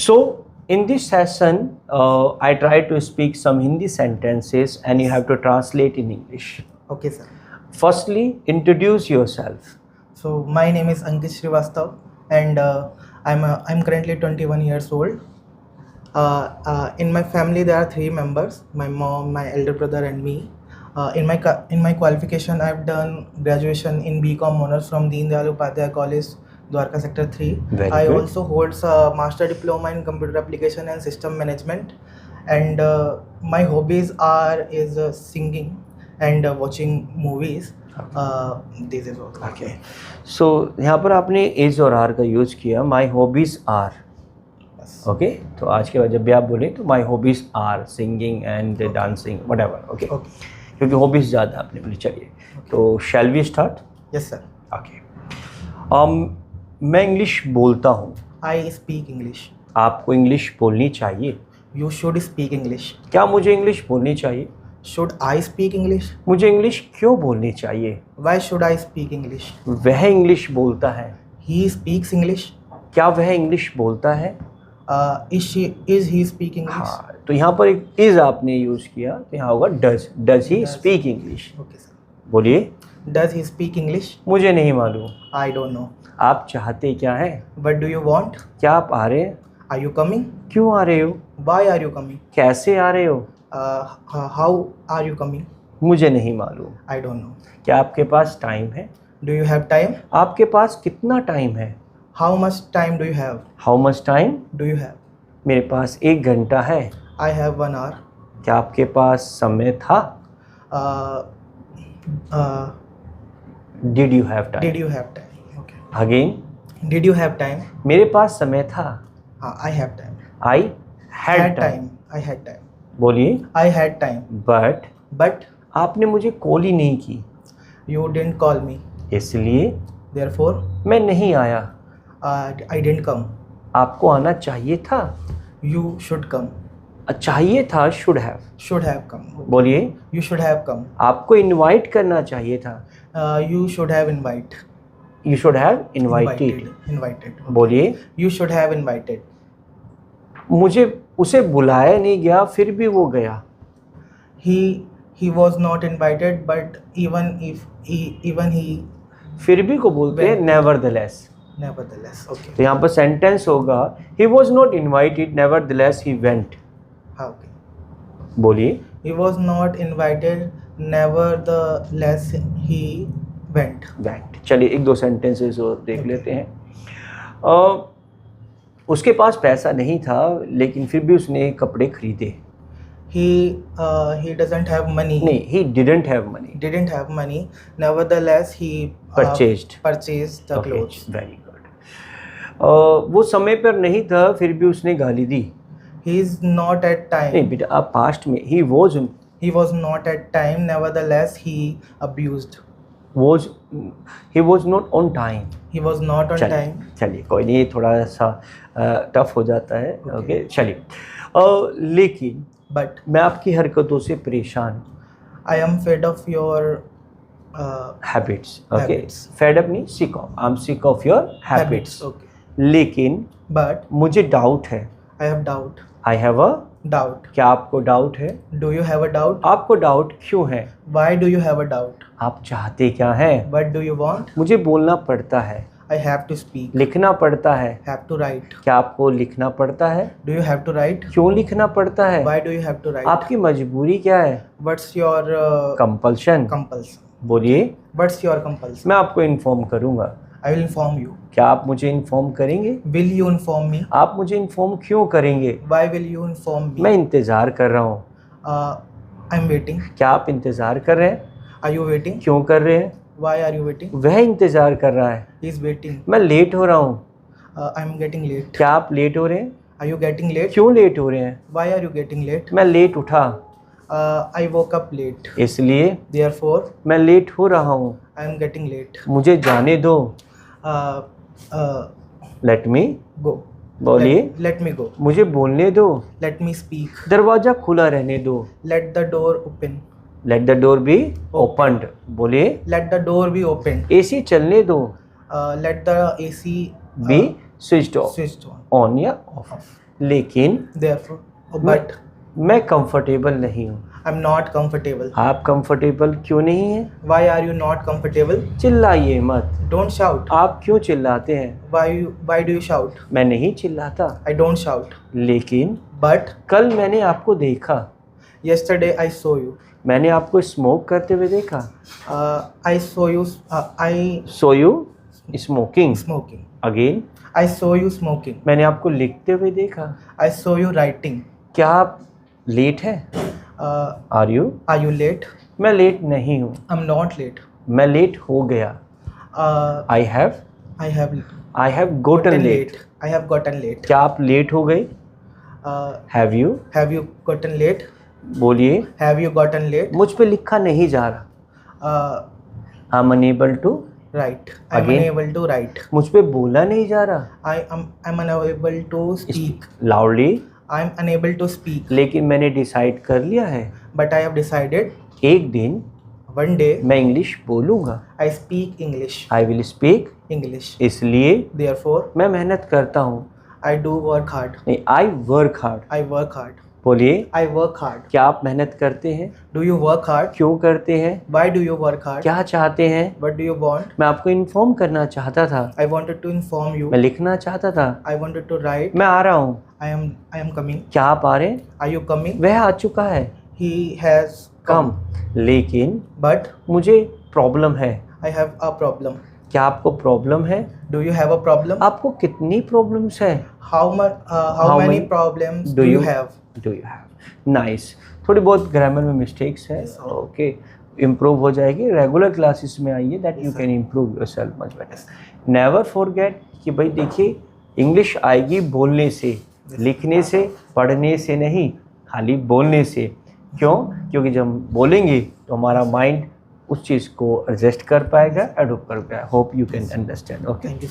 So in this session, I try to speak some Hindi sentences and you have to translate in English. Okay, sir. Firstly, introduce yourself. So my name is Ankit Srivastav, and I'm currently 21 years old. In my family, there are 3 members: my mom, my elder brother, and me. In my qualification, I've done graduation in BCom honors from Deen Dayal Upadhyay College, Dwarka Sector 3. Very I good. also holds a master diploma in computer application and system management. And my hobbies is singing and watching movies. This is all. Okay. So यहाँ पर आपने is और are का use किया. My hobbies are. Yes. Okay तो आज के बाद जब भी आप बोले तो my hobbies are singing and dancing whatever. Okay क्योंकि हॉबीज़ ज़्यादा आपने बोली. चलिए तो shall we start. Yes sir. Okay. मैं इंग्लिश बोलता हूँ. I speak English. आपको इंग्लिश बोलनी चाहिए. You should speak English. क्या मुझे इंग्लिश बोलनी चाहिए? Should I speak English. मुझे इंग्लिश क्यों बोलनी चाहिए? Why should I speak English. वह इंग्लिश बोलता है. He speaks English. क्या वह इंग्लिश बोलता है? Is he speak English. हाँ तो यहाँ पर एक इज आपने यूज़ किया तो यहाँ होगा does he speak English. Okay sir. बोलिए. Does he speak English. मुझे नहीं मालूम. I don't know. आप चाहते क्या हैं? But do you want. क्या आप आ रहे हैं? Are you coming. क्यों आ रहे हो? Why are you coming. कैसे आ रहे हो? How are you coming. मुझे नहीं मालूम. I don't know. क्या आपके पास टाइम है? Do you have time. आपके पास कितना टाइम है? How much time do you have. How much time. Do you have. मेरे पास 1 घंटा है. I have 1 hour. क्या आपके पास समय था? Did you have time. Did you have time. Okay. Again. Did you have time. मेरे पास समय था. I have time. I had time. I had time. बोलिए. I had time. बट आपने मुझे कॉल ही नहीं की. You didn't call me. इसलिए देयरफॉर मैं नहीं आया. I didn't come. आपको आना चाहिए था. You should come. चाहिए था should have. Should have come. बोलिए. You should have come. आपको इनवाइट करना चाहिए था. You should have invite. You should have invited. Invited. बोलिए. You should have invited. मुझे उसे बुलाया नहीं गया फिर भी वो गया. He was not invited, but even he. फिर भी को बोलते हैं nevertheless. Nevertheless. Okay. तो यहाँ पर सेंटेंस होगा he was not invited nevertheless he went. हाँ. Okay. बोलिए. He was not invited, nevertheless he went. चलिए 1-2 सेंटेंसेस और देख लेते हैं. उसके पास पैसा नहीं था लेकिन फिर भी उसने कपड़े खरीदे. He doesn't have money. नहीं, he didn't have money. Didn't have money. Nevertheless, he purchased the okay, clothes. Very good. वो समय पर नहीं था फिर भी उसने गाली दी. He is not at time. नहीं बेटा आप पास्ट में he was not at time. Nevertheless, he abused. he was not on time. He was not on time. चलिए कोई नहीं थोड़ा सा टफ हो जाता है. ओके चलिए. लेकिन बट मैं आपकी हरकतों से परेशान. I am fed of your habits. Okay fed up नहीं sick of. I am sick of your habits. लेकिन बट मुझे डाउट है. I have doubt. I have a doubt. क्या आपको डाउट है? Do you have a doubt. आपको doubt क्यों है? Why do you have a doubt. आप चाहते क्या हैं? What do you want. मुझे बोलना पड़ता है. I have to speak. लिखना पड़ता है. Have to write. क्या आपको लिखना पड़ता है? Do you have to write. क्यों लिखना पड़ता है? Why do you have to write. आपकी मजबूरी क्या है? What's your compulsion. बोलिए. What's your compulsion. मैं आपको इन्फॉर्म करूंगा. I will inform you. क्या आप मुझे इन्फॉर्म करेंगे? Will you inform me. आप मुझे इन्फॉर्म क्यों करेंगे? Why will you inform me. मैं इंतज़ार कर रहा हूँ. I am waiting. क्या आप इंतज़ार कर रहे हैं? Are you waiting. क्यों कर रहे हैं? Why are you waiting. वह इंतज़ार कर रहा है. He is waiting. मैं लेट हो रहा हूँ. I am getting late. क्या आप लेट हो रहे हैं? Are you getting late. क्यों लेट हो रहे हैं? Why are you getting late. मैं लेट उठा. I woke up late. इसलिए देयरफॉर मैं लेट हो रहा हूँ. I am getting late. मुझे जाने दो. Let me go. बोलिए. Let me go. मुझे बोलने दो. Let me speak. दरवाजा खुला रहने दो. Let the door open. Let the door be opened. बोलिए. Let the door be open. AC चलने दो. Let the AC be switched off. Switched on. On या ऑफ. लेकिन therefore, but मैं कंफर्टेबल नहीं हूँ। I'm not comfortable. आप comfortable क्यों नहीं हैं? Why are you not comfortable? चिल्लाइए मत। Don't shout. आप क्यों चिल्लाते हैं? Why do you shout? मैं नहीं चिल्लाता। I don't shout. लेकिन But कल मैंने आपको देखा, yesterday I saw you. मैंने आपको स्मोक करते हुए देखा। I saw you. I so you smoking smoking. Again. I saw you smoking. मैंने आपको लिखते हुए देखा। I saw you writing. क्या आप लेट हैं? Are you? Are you late? मैं लेट नहीं हूँ, I'm not late. मैं लेट हो गया। I have I have gotten late. I have gotten late. क्या आप लेट हो गए? Have you? Have you gotten late? बोलिए। Have you gotten late? मुझ पे लिखा नहीं जा रहा। I am unable to. Write. I'm Again? unable to write. मुझ पे बोला नहीं जा रहा। I'm unable to speak. Loudly. I'm unable to speak. लेकिन मैंने डिसाइड कर लिया है, But I have decided एक दिन one day मैं इंग्लिश बोलूँगा। I speak English. I will speak. English. इसलिए Therefore, मैं मेहनत करता हूँ। I do work hard. नहीं, I work hard. I work hard. बोलिए। I work hard. क्या आप मेहनत करते हैं? Do you work hard? क्यों करते हैं? Why do you work hard? क्या चाहते हैं? What do you want? मैं आपको इन्फॉर्म करना चाहता था। I wanted to inform you. मैं लिखना चाहता था। I wanted to write. मैं आ रहा हूँ। I am coming. क्या आप आ रहे हैं? Are you coming? वह आ चुका है। He has कम। लेकिन But मुझे प्रॉब्लम है। I have a problem. क्या आपको प्रॉब्लम है? Do you have a problem? आपको कितनी प्रॉब्लम्स है? How many problems do you have? Do you have? Nice. थोड़ी बहुत ग्रामर में मिस्टेक्स है, ओके, इम्प्रूव हो जाएगी। रेगुलर क्लासेस में आइए, that you can improve your self much better. Never forget कि भाई देखिए, इंग्लिश आएगी बोलने से, लिखने से, पढ़ने से नहीं, खाली बोलने से। क्यों? क्योंकि जब हम बोलेंगे तो हमारा माइंड उस चीज़ को एडजस्ट कर पाएगा, एडोप्ट कर पाएगा। Hope you can understand. Okay, Thank you, sir.